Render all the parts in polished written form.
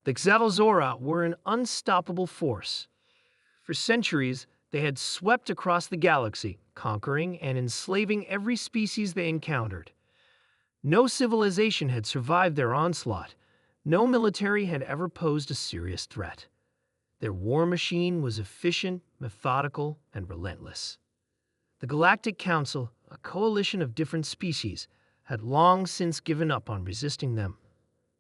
The Xalozora were an unstoppable force. For centuries, they had swept across the galaxy, conquering and enslaving every species they encountered. No civilization had survived their onslaught. No military had ever posed a serious threat. Their war machine was efficient, methodical, and relentless. The Galactic Council, a coalition of different species, had long since given up on resisting them.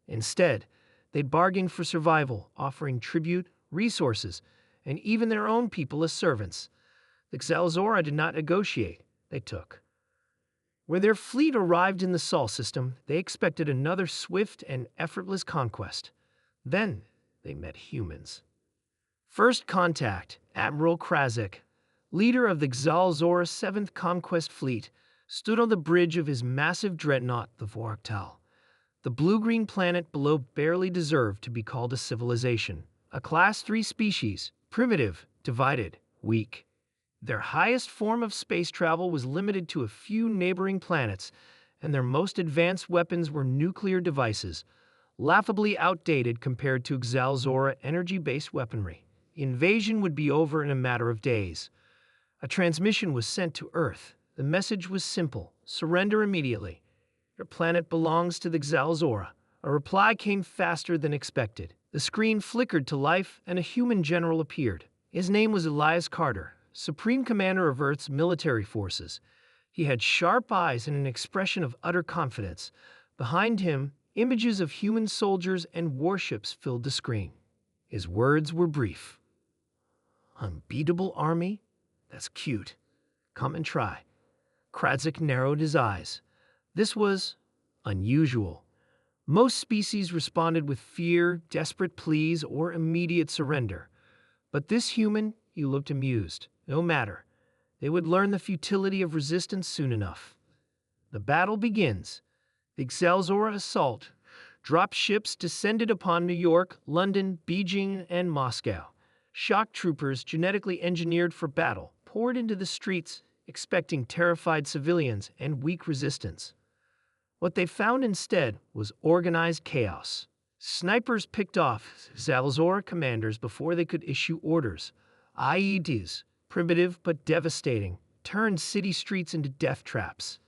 Instead, they'd bargained for survival, offering tribute, resources, and even their own people as servants. The Xalozora did not negotiate, they took. Where their fleet arrived in the Sol system, they expected another swift and effortless conquest. Then they met humans. First contact, Admiral Krazek, leader of the Xalozora 7th Conquest Fleet, stood on the bridge of his massive dreadnought, the Voractal. The blue-green planet below barely deserved to be called a civilization. A Class 3 species, primitive, divided, weak. Their highest form of space travel was limited to a few neighboring planets, and their most advanced weapons were nuclear devices, laughably outdated compared to Xalozora energy-based weaponry. Invasion would be over in a matter of days. A transmission was sent to Earth. The message was simple: surrender immediately. Your planet belongs to the Xalozora. A reply came faster than expected. The screen flickered to life, and a human general appeared. His name was Elias Carter, Supreme Commander of Earth's military forces. He had sharp eyes and an expression of utter confidence. Behind him, images of human soldiers and warships filled the screen. His words were brief. "Unbeatable army? That's cute. Come and try." Krazek narrowed his eyes. This was unusual. Most species responded with fear, desperate pleas, or immediate surrender. But this human, he looked amused. No matter. They would learn the futility of resistance soon enough. The battle begins. The Xalozora assault. Drop ships descended upon New York, London, Beijing, and Moscow. Shock troopers, genetically engineered for battle, poured into the streets, expecting terrified civilians and weak resistance. What they found instead was organized chaos. Snipers picked off Xalozora commanders before they could issue orders. IEDs, primitive but devastating, turned city streets into death traps.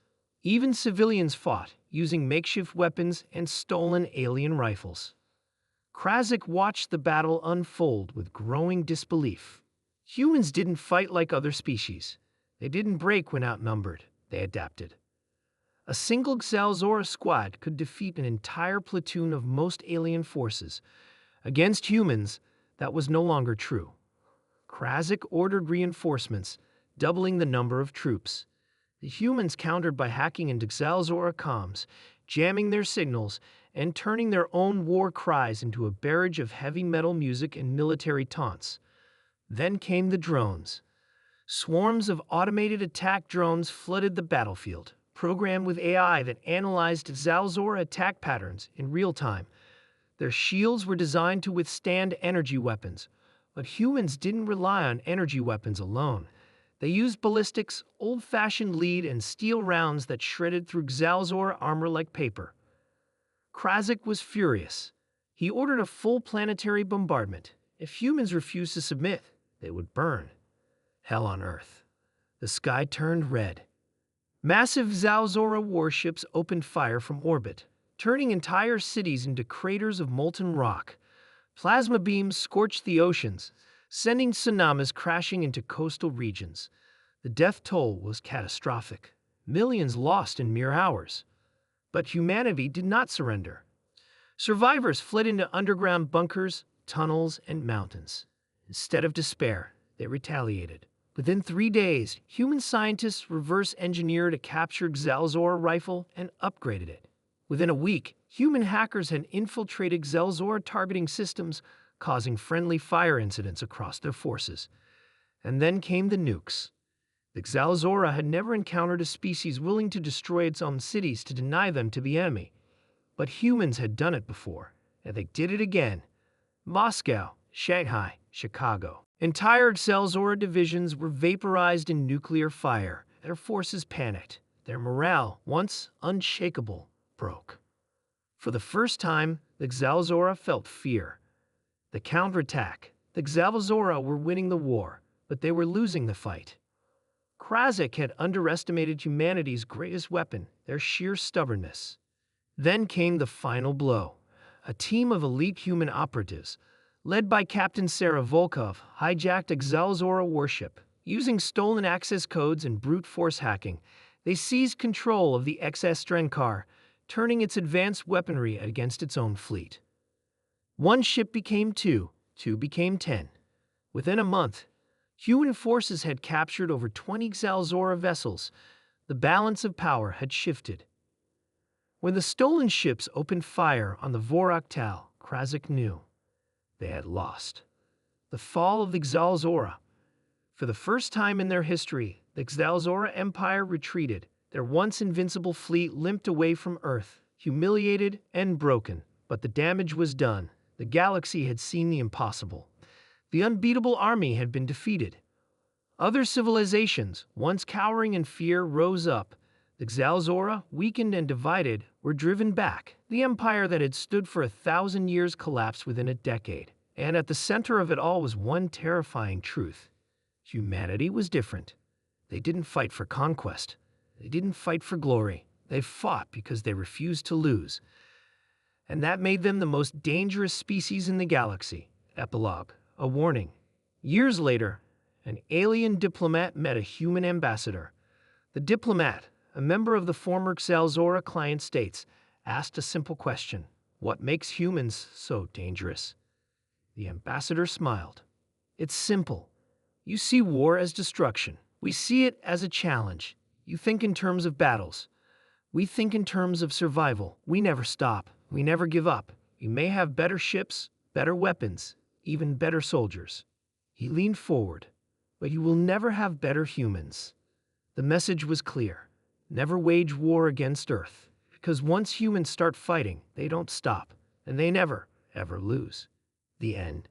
Even civilians fought, using makeshift weapons and stolen alien rifles. Krazek watched the battle unfold with growing disbelief. Humans didn't fight like other species. They didn't break when outnumbered. They adapted. A single Xalozora squad could defeat an entire platoon of most alien forces. Against humans, that was no longer true. Krazek ordered reinforcements, doubling the number of troops. The humans countered by hacking into Xalozora comms, jamming their signals, and turning their own war cries into a barrage of heavy metal music and military taunts. Then came the drones. Swarms of automated attack drones flooded the battlefield, programmed with AI that analyzed Xalozora attack patterns in real time. Their shields were designed to withstand energy weapons, but humans didn't rely on energy weapons alone. They used ballistics, old-fashioned lead, and steel rounds that shredded through Xalozora armor like paper. Krazek was furious. He ordered a full planetary bombardment. If humans refused to submit, they would burn. Hell on Earth. The sky turned red. Massive Xalozora warships opened fire from orbit, turning entire cities into craters of molten rock. Plasma beams scorched the oceans, sending tsunamis crashing into coastal regions. The death toll was catastrophic. Millions lost in mere hours. But humanity did not surrender. Survivors fled into underground bunkers, tunnels, and mountains. Instead of despair, they retaliated. Within 3 days, human scientists reverse-engineered a captured Xalozora rifle and upgraded it. Within a week, human hackers had infiltrated Xalozora targeting systems, causing friendly fire incidents across their forces. And then came the nukes. The Xalozora had never encountered a species willing to destroy its own cities to deny them to the enemy. But humans had done it before, and they did it again. Moscow, Shanghai, Chicago. Entire Xalozora divisions were vaporized in nuclear fire. Their forces panicked. Their morale, once unshakable, broke. For the first time, the Xalozora felt fear. The counterattack. The Xalvazora were winning the war, but they were losing the fight. Krasik had underestimated humanity's greatest weapon, their sheer stubbornness. Then came the final blow. A team of elite human operatives, led by Captain Sarah Volkov, hijacked a Xalvazora warship. Using stolen access codes and brute force hacking, they seized control of the XS Strenkar, turning its advanced weaponry against its own fleet. One ship became two became 10. Within a month, human forces had captured over 20 Xalvazora vessels. The balance of power had shifted. When the stolen ships opened fire on the Voraktal, Krasik knew they had lost. The fall of the Xalvazora. For the first time in their history, the Xalvazora Empire retreated. Their once invincible fleet limped away from Earth, humiliated and broken. But the damage was done. The galaxy had seen the impossible. The unbeatable army had been defeated. Other civilizations, once cowering in fear, rose up. The Xalvazora, weakened and divided, were driven back. The empire that had stood for 1,000 years collapsed within a decade. And at the center of it all was one terrifying truth. Humanity was different. They didn't fight for conquest. They didn't fight for glory. They fought because they refused to lose. And that made them the most dangerous species in the galaxy. Epilogue. A warning. Years later, an alien diplomat met a human ambassador. The diplomat, a member of the former Xalvazora client states, asked a simple question. What makes humans so dangerous? The ambassador smiled. It's simple. You see war as destruction. We see it as a challenge. You think in terms of battles. We think in terms of survival. We never stop. We never give up. You may have better ships, better weapons, even better soldiers. He leaned forward. But you will never have better humans. The message was clear. Never wage war against Earth. Because once humans start fighting, they don't stop. And they never, ever lose. The end.